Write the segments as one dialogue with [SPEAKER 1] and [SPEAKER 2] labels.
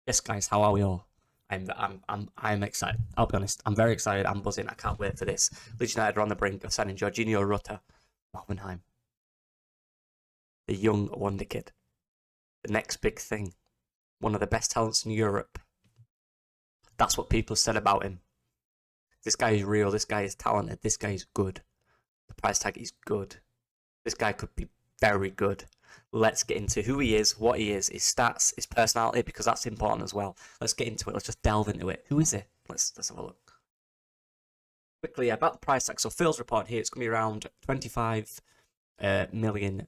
[SPEAKER 1] Yes, guys, how are we all? I'm excited. I'll be honest. I'm very excited. I'm buzzing. I can't wait for this. Leeds United are on the brink of signing Georginio Rutter, Hoffenheim, the young wonder kid, the next big thing, one of the best talents in Europe. That's what people said about him. This guy is real. This guy is talented. This guy is good. The price tag is good. This guy could be very good. Let's get into who he is, what he is, his stats, his personality, because that's important as well. Let's get into it. Let's just delve into it. Who is he? Let's have a look. Quickly, about the price tag. So Phil's report here, it's going to be around £25 million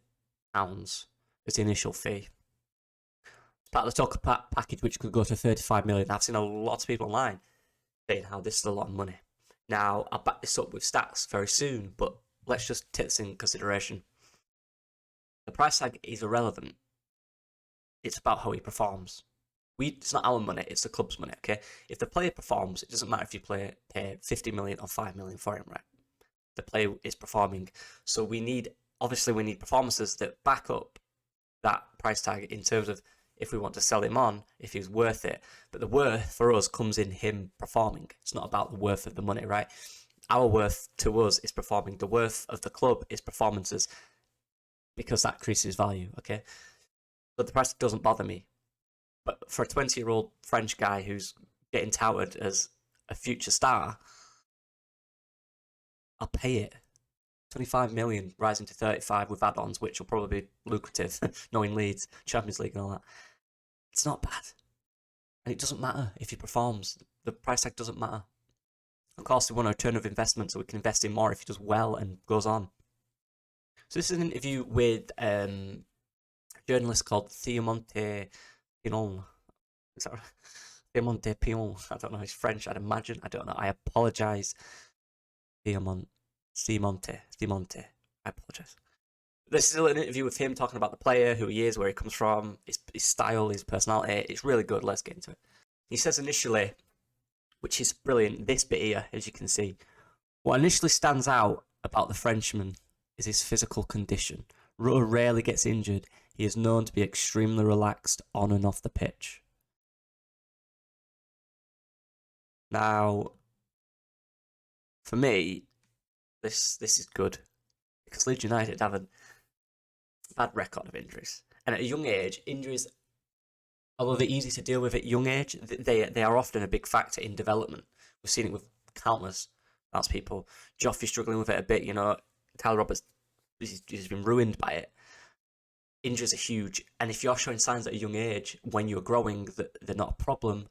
[SPEAKER 1] as the initial fee. It's part of the talk package, which could go to 35 million. I've seen a lot of people online saying how this is a lot of money. Now, I'll back this up with stats very soon, but let's just take this in consideration. The price tag is irrelevant. It's about how he performs. It's not our money, it's the club's money, okay? If the player performs, it doesn't matter if you pay 50 million or 5 million for him, right? The player is performing. So we need performances that back up that price tag in terms of if we want to sell him on, if he's worth it. But the worth for us comes in him performing. It's not about the worth of the money, right? Our worth to us is performing. The worth of the club is performances, because that increases value, okay? But the price doesn't bother me. But for a 20-year-old French guy who's getting touted as a future star, I'll pay it. 25 million rising to 35 with add-ons, which will probably be lucrative, knowing Leeds, Champions League and all that. It's not bad. And it doesn't matter if he performs. The price tag doesn't matter. Of course, we want a return of investment so we can invest in more if he does well and goes on. So this is an interview with a journalist called Thiomonte Pinon. Is that right? Thiomonte Pinon. I don't know. He's French, I'd imagine. I don't know. I apologise. Thiomonte. I apologise. This is an interview with him talking about the player, who he is, where he comes from, his style, his personality. It's really good. Let's get into it. He says initially, which is brilliant, this bit here, as you can see, what initially stands out about the Frenchman is his physical condition. Rutter rarely gets injured. He is known to be extremely relaxed on and off the pitch. Now, for me, this is good, because Leeds United have a bad record of injuries, and at a young age, injuries, although they're easy to deal with at young age, they are often a big factor in development. We've seen it with countless people. Joffrey struggling with it a bit, Tyler Roberts, he's been ruined by it. Injuries are huge, and if you're showing signs at a young age when you're growing that they're not a problem,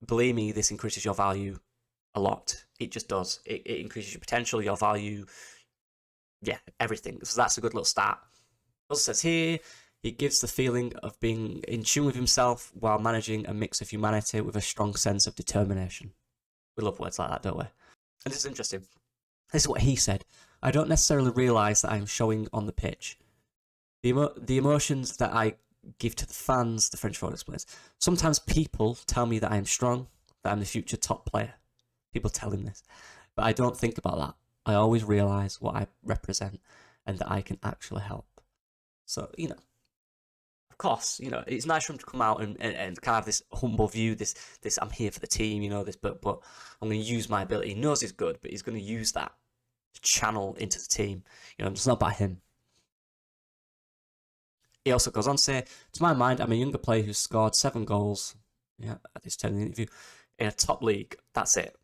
[SPEAKER 1] believe me, this increases your value a lot. It just does. It increases your potential, your value, everything. So that's a good little start. Also says here, he gives the feeling of being in tune with himself while managing a mix of humanity with a strong sense of determination. We love words like that, don't we? And this is interesting. This is what he said. I don't necessarily realise that I'm showing on the pitch. The emotions that I give to the fans, the French forward explains. Sometimes people tell me that I am strong, that I'm the future top player. People tell him this. But I don't think about that. I always realise what I represent and that I can actually help. So, of course, it's nice for him to come out and kind of have this humble view, this I'm here for the team, but I'm going to use my ability. He knows he's good, but he's going to use that to channel into the team. It's not about him. He also goes on to say, to my mind, I'm a younger player who scored 7 goals at this turn in the interview in a top league. That's it.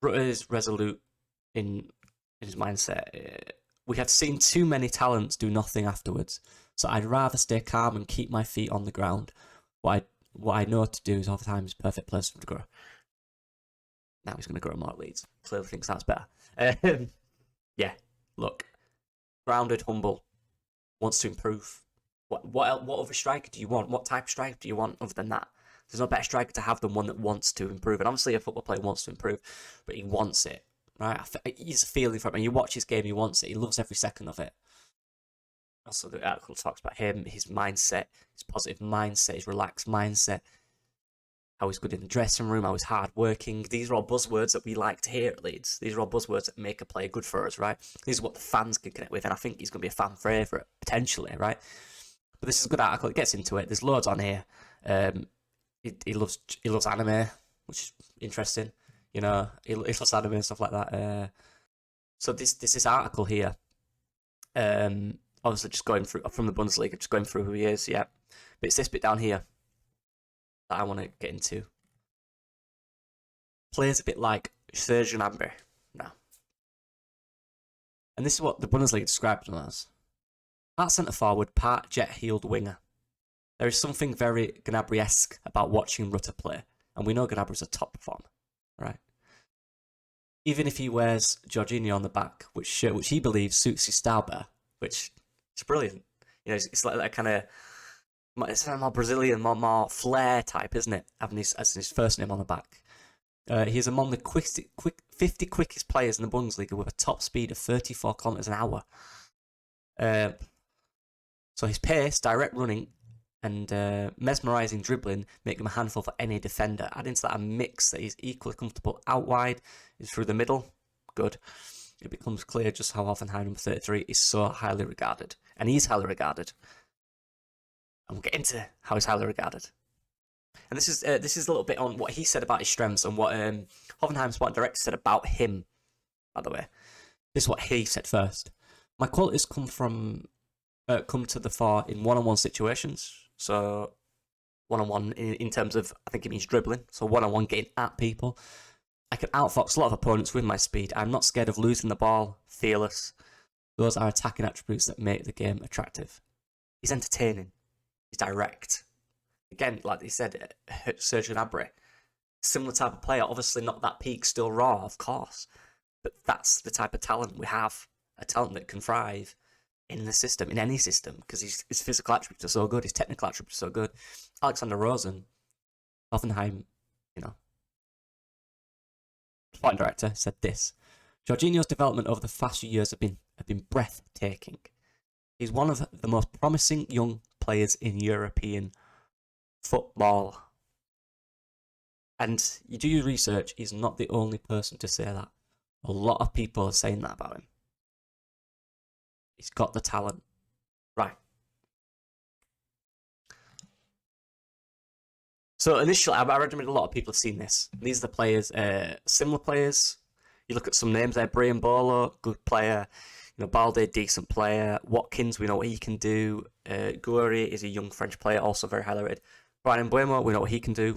[SPEAKER 1] Rutter is resolute in his mindset. We have seen too many talents do nothing afterwards, so I'd rather stay calm and keep my feet on the ground. What I know to do is all the time is perfect place for him to grow. Now he's going to grow more at Leeds. Clearly thinks that's better. Look, grounded, humble, wants to improve. What other striker do you want? What type of striker do you want other than that? There's no better striker to have than one that wants to improve. And obviously a football player wants to improve, but he wants it, right? He's feeling for it. When you watch his game, he wants it. He loves every second of it. Also, the article talks about him, his mindset, his positive mindset, his relaxed mindset, how he's good in the dressing room, how he's hard-working. These are all buzzwords that we like to hear at Leeds. These are all buzzwords that make a player good for us, right? These are what the fans can connect with, and I think he's going to be a fan favourite, potentially, right? But this is a good article. It gets into it. There's loads on here. he loves anime, which is interesting. You know, he loves anime and stuff like that. So this article here, obviously just going through from the Bundesliga, just going through who he is. Yeah, but it's this bit down here that I want to get into. Plays a bit like Serge Gnabry now. And this is what the Bundesliga described him as. Part centre forward, part jet-heeled winger. There is something very Gnabry-esque about watching Rutter play, and we know Gnabry's a top performer, right? Even if he wears Georginio on the back, which he believes suits his style better, which is brilliant. You know, it's like that kind of, it's more Brazilian, more flair type, isn't it? Having as his first name on the back. He is among the 50 quickest players in the Bundesliga with a top speed of 34 kilometers an hour. So his pace, direct running, and mesmerising dribbling make him a handful for any defender. Add into that a mix that he's equally comfortable out wide, is through the middle. Good. It becomes clear just how Hoffenheim number 33 is so highly regarded. And he's highly regarded. And we'll get into how he's highly regarded. And this is a little bit on what he said about his strengths and what Hoffenheim's sporting director said about him, by the way. This is what he said first. My qualities come to the fore in one-on-one situations. So one-on-one in terms of, I think it means dribbling. So one-on-one getting at people. I can outfox a lot of opponents with my speed. I'm not scared of losing the ball. Fearless. Those are attacking attributes that make the game attractive. He's entertaining. He's direct. Again, like he said, Serge Gnabry. Similar type of player. Obviously not that peak, still raw, of course. But that's the type of talent we have. A talent that can thrive in the system, in any system, because his physical attributes are so good, his technical attributes are so good. Alexander Rosen, Hoffenheim, sporting director, said this. Jorginho's development over the past few years have been breathtaking. He's one of the most promising young players in European football. And you do your research, he's not the only person to say that. A lot of people are saying that about him. He's got the talent. Right. So initially, I recommend a lot of people have seen this. These are the players, similar players. You look at some names there. Brian Bolo, good player. Balde, decent player. Watkins, we know what he can do. Gouiri is a young French player, also very highly rated. Brian Mbeumo, we know what he can do.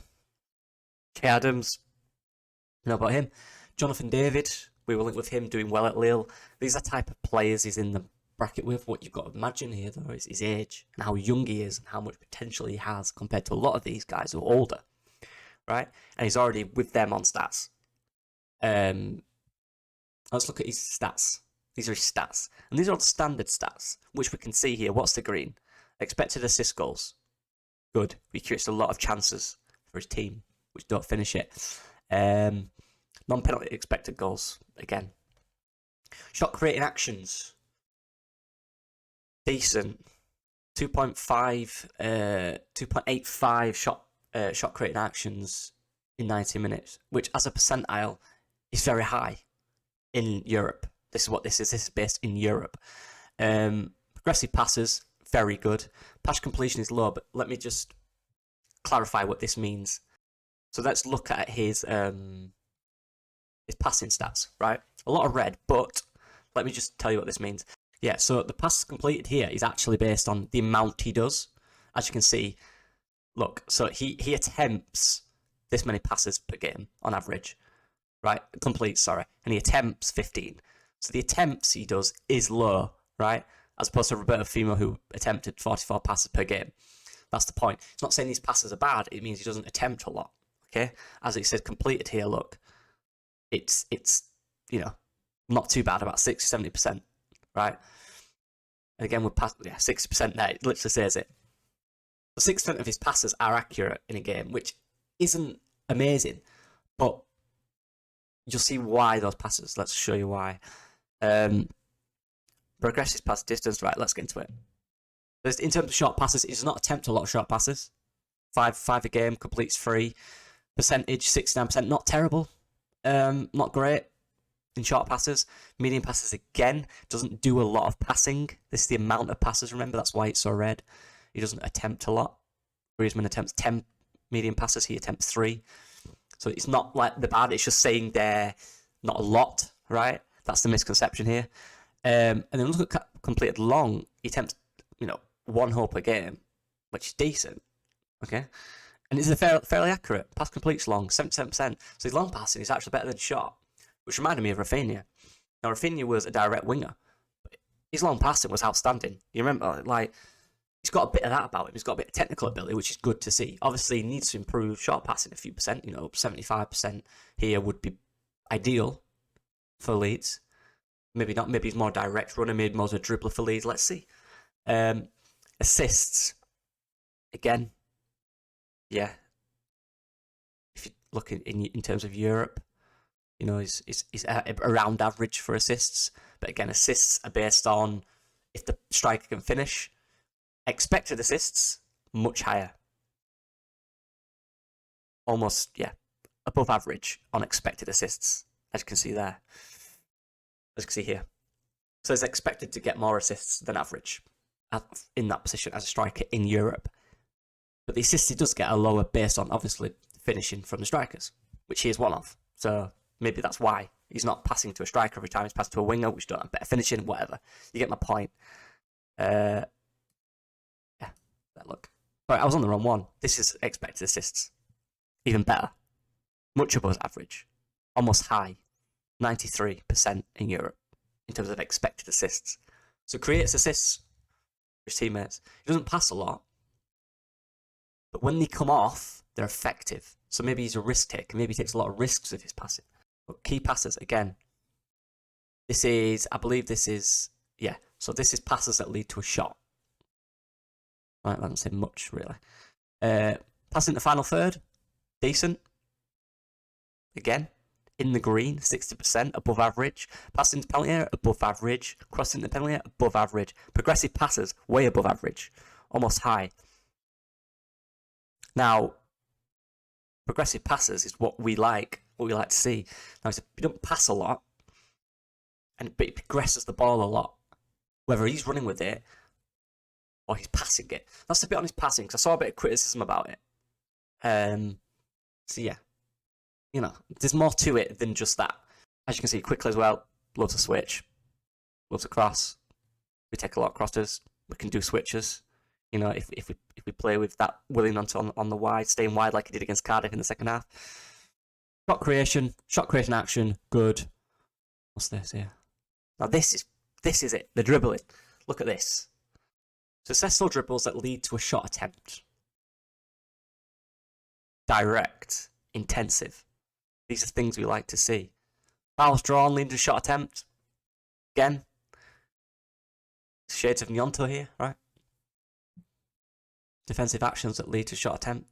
[SPEAKER 1] Kay Adams, we know about him. Jonathan David, we were linked with him doing well at Lille. These are the type of players he's in the bracket with. What you've got to imagine here, though, is his age and how young he is and how much potential he has compared to a lot of these guys who are older, right? And he's already with them on stats. Let's look at his stats. These are his stats. And these are all the standard stats, which we can see here. What's the green? Expected assist goals. Good. He creates a lot of chances for his team, which don't finish it. Non-penalty expected goals, again. Shot creating actions. Decent. 2.85 shot creating actions in 90 minutes, which as a percentile is very high in Europe. This is what this is. This is based in Europe. Progressive passes, very good. Pass completion is low, but let me just clarify what this means. So let's look at his passing stats, right? A lot of red, but let me just tell you what this means. Yeah, so the passes completed here is actually based on the amount he does. As you can see, look, so he attempts this many passes per game on average, right? Complete, sorry. And he attempts 15. So the attempts he does is low, right? As opposed to Roberto Firmino, who attempted 44 passes per game. That's the point. It's not saying these passes are bad. It means he doesn't attempt a lot, okay? As it said completed here, look. It's not too bad, about 60-70%, right? And again, we're past 60% there. It literally says it. So 6% of his passes are accurate in a game, which isn't amazing, but you'll see why those passes. Let's show you why. Progressive pass distance, right? Let's get into it. In terms of short passes, he does not attempt a lot of short passes. 5 a game, completes 3. Percentage 69%, not terrible. Not great in short passes. Medium passes, again, doesn't do a lot of passing. This is the amount of passes, remember, that's why it's so red. He doesn't attempt a lot. Griezmann attempts 10 medium passes. He attempts 3. So it's not like the bad. It's just saying they're not a lot, right? That's the misconception here. And then look at completed long. He attempts, 1 hole per game, which is decent. Okay. And it's fairly accurate. Pass completes long, 77%. So his long passing is actually better than short, which reminded me of Rafinha. Now, Rafinha was a direct winger. But his long passing was outstanding. You remember, he's got a bit of that about him. He's got a bit of technical ability, which is good to see. Obviously, he needs to improve short passing a few percent. 75% here would be ideal for Leeds. Maybe not. Maybe he's more direct runner. Maybe more of a dribbler for Leeds. Let's see. Assists. Again, yeah. If you look in terms of Europe, he's around average for assists. But again, assists are based on if the striker can finish. Expected assists, much higher. Almost, above average on expected assists, as you can see there. As you can see here. So he's expected to get more assists than average in that position as a striker in Europe. But the assists he does get are lower based on, obviously, finishing from the strikers, which he is one of. So maybe that's why he's not passing to a striker every time. He's passing to a winger, which don't have better finishing, whatever. You get my point. Look. Right, I was on the wrong one. This is expected assists. Even better. Much above average. Almost high. 93% in Europe in terms of expected assists. So creates assists for his teammates. He doesn't pass a lot. But when they come off, they're effective. So maybe he's a risk taker. Maybe he takes a lot of risks with his passing. But key passes, again. So this is passes that lead to a shot. Right, I haven't said much, really. Passing the final third, decent. Again, in the green, 60%, above average. Passing to penalty area, above average. Crossing the penalty area, above average. Progressive passes, way above average. Almost high. Now, progressive passes is what we like to see. Now, if you don't pass a lot, but it progresses the ball a lot, whether he's running with it or he's passing it. That's a bit on his passing, because I saw a bit of criticism about it. So yeah, there's more to it than just that. As you can see, quickly as well, loves a switch, loves a cross. We take a lot of crosses. We can do switches. If we play with that willingness on the wide, staying wide like he did against Cardiff in the second half. Shot creation action, good. What's this here? Now this is it. The dribbling. Look at this. Successful dribbles that lead to a shot attempt. Direct, intensive. These are things we like to see. Fouls drawn leading to a shot attempt. Again, shades of Nyonto here, right? Defensive actions that lead to shot attempt.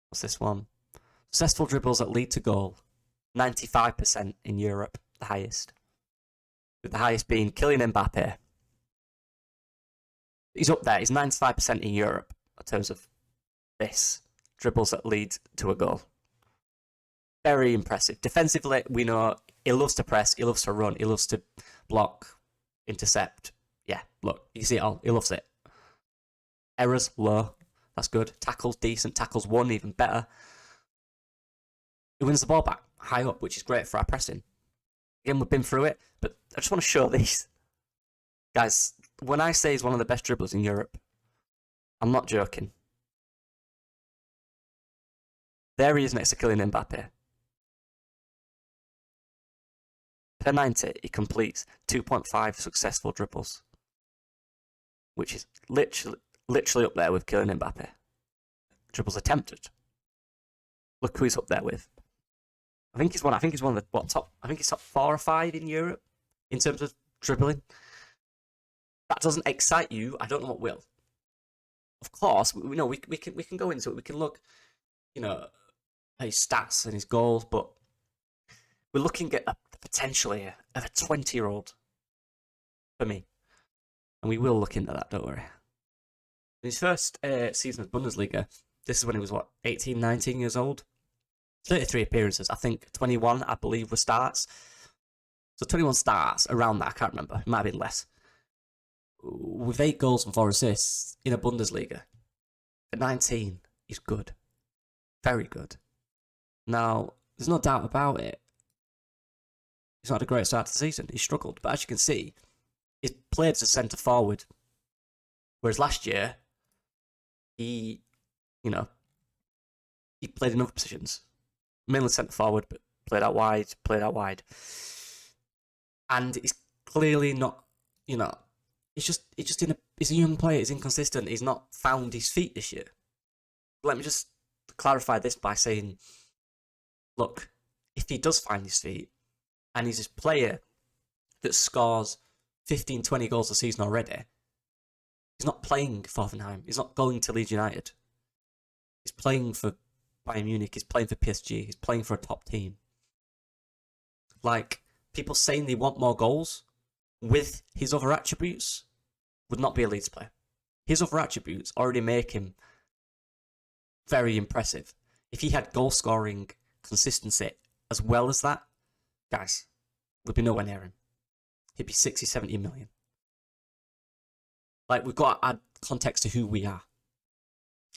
[SPEAKER 1] What's this one? Successful dribbles that lead to goal. 95% in Europe, the highest. With the highest being Kylian Mbappe. He's up there. He's 95% in Europe in terms of this. Dribbles that lead to a goal. Very impressive. Defensively, we know he loves to press, he loves to run, he loves to block, intercept. Yeah, look, you see it all. He loves it. Errors, low. That's good. Tackles, decent. Tackles, 1, even better. He wins the ball back high up, which is great for our pressing. Again, we've been through it, but I just want to show these. Guys, when I say he's one of the best dribblers in Europe, I'm not joking. There he is next to Kylian Mbappe. Per 90, he completes 2.5 successful dribbles, which is literally up there with Kylian Mbappe. Dribbles attempted. Look who he's up there with. I think he's one of the top. I think he's top 4 or 5 in Europe in terms of dribbling. That doesn't excite you. I don't know what will. Of course, we can go into it. We can look, at his stats and his goals, but we're looking at the potential here of a 20-year-old for me, and we will look into that. Don't worry. In his first season of Bundesliga, this is when he was 18, 19 years old. 33 appearances. I think 21, I believe, were starts. So 21 starts around that. I can't remember. It might have been less. With 8 goals and 4 assists in a Bundesliga. At 19, he's good. Very good. Now, there's no doubt about it. He's not had a great start to the season. He struggled. But as you can see, he's played as a centre forward. Whereas last year, he played in other positions. Mainly centre forward, but played out wide. And he's clearly not, he's a young player. He's inconsistent. He's not found his feet this year. Let me just clarify this by saying, look, if he does find his feet, and he's this player that scores 15, 20 goals a season already, he's not playing for Hoffenheim. He's not going to Leeds United. He's playing for Bayern Munich. He's playing for PSG. He's playing for a top team. Like, people saying they want more goals with his other attributes would not be a Leeds player. His other attributes already make him very impressive. If he had goal scoring consistency as well as that, guys, we'd be nowhere near him. He'd be 60, 70 million. Like, we've got to add context to who we are.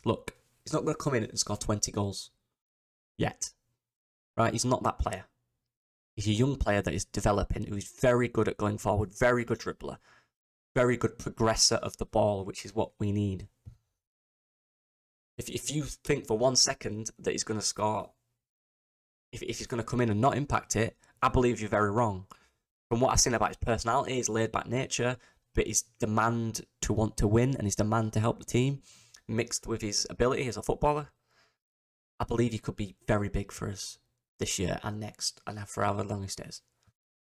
[SPEAKER 1] Look, he's not going to come in and score 20 goals yet. Right? He's not that player. He's a young player that is developing, who is very good at going forward, very good dribbler, very good progressor of the ball, which is what we need. If you think for 1 second that he's going to score, if he's going to come in and not impact it, I believe you're very wrong. From what I've seen about his personality, his laid-back nature, but his demand to want to win and his demand to help the team, mixed with his ability as a footballer, I believe he could be very big for us this year and next, and for however long he stays.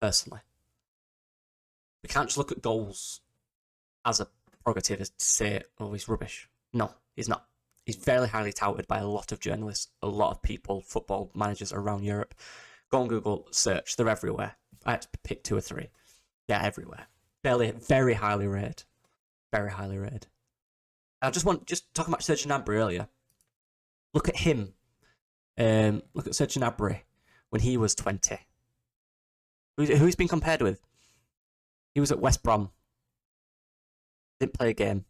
[SPEAKER 1] Personally, we can't just look at goals as a prerogative as to say, oh, he's rubbish. No, he's not. He's very highly touted by a lot of journalists, a lot of people, football managers around Europe. Go on Google, search, they're everywhere. I had to pick 2 or 3. They're everywhere. Very highly rated. Very highly rated. I just talking about Serge Gnabry earlier. Look at him. Look at Serge Gnabry when he was 20. Who he's been compared with? He was at West Brom. Didn't play a game.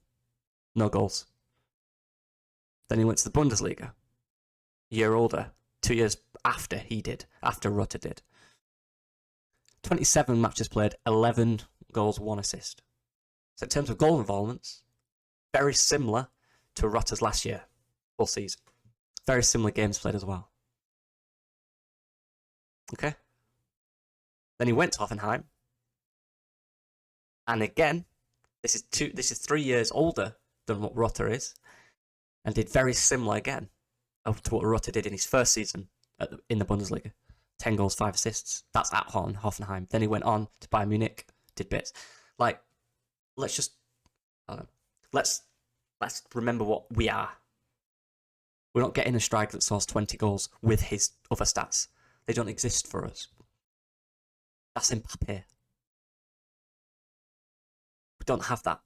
[SPEAKER 1] No goals. Then he went to the Bundesliga. A year older. 2 years after he did. After Rutter did. 27 matches played. 11 goals, 1 assist. So in terms of goal involvements, very similar to Rutter's last year. Full season. Very similar games played as well. Okay? Then he went to Hoffenheim. And again, this is 3 years older than what Rutter is. And did very similar again to what Rutter did in his first season in the Bundesliga. 10 goals, 5 assists. That's at Hoffenheim. Then he went on to Bayern Munich, did bits. Like, let's remember what we are. We're not getting a striker that scores 20 goals with his other stats. They don't exist for us. That's Mbappe. We don't have that.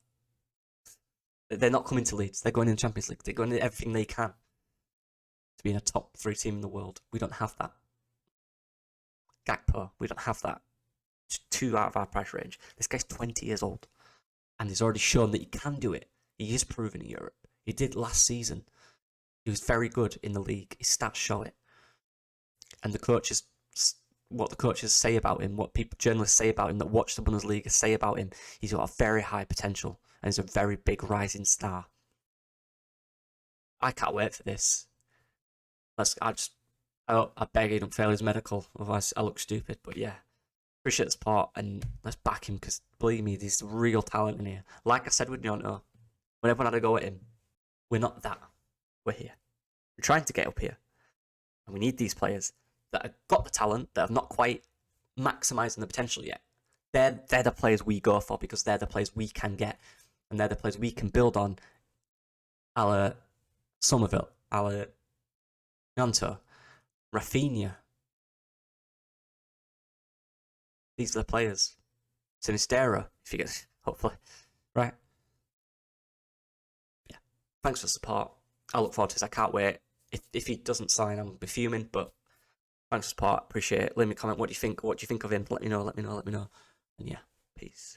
[SPEAKER 1] They're not coming to Leeds. They're going in the Champions League. They're going to everything they can to be in a top 3 team in the world. We don't have that. Gakpo, we don't have that. Just 2 out of our price range. This guy's 20 years old. And he's already shown that he can do it. He is proven in Europe. He did last season. He was very good in the league. His stats show it. And what the coaches say about him, what journalists say about him that watch the Bundesliga say about him, he's got a very high potential. And he's a very big rising star. I can't wait for this. I beg he don't fail his medical, otherwise I look stupid. But yeah, appreciate the support and let's back him because believe me, there's real talent in here. Like I said with Njonto, when everyone had a go at him, we're not that. We're here. We're trying to get up here. And we need these players that have got the talent, that have not quite maximising the potential yet. They're the players we go for because they're the players we can get. And they're the players we can build on. Our Somerville, our Njonto, Rafinha. These are the players. Sinistero, if you get, hopefully. Right. Yeah. Thanks for the support. I look forward to this. I can't wait. If he doesn't sign, I'm be fuming, but thanks for the support. Appreciate it. Leave me a comment. What do you think? What do you think of him? Let me know. And yeah, peace.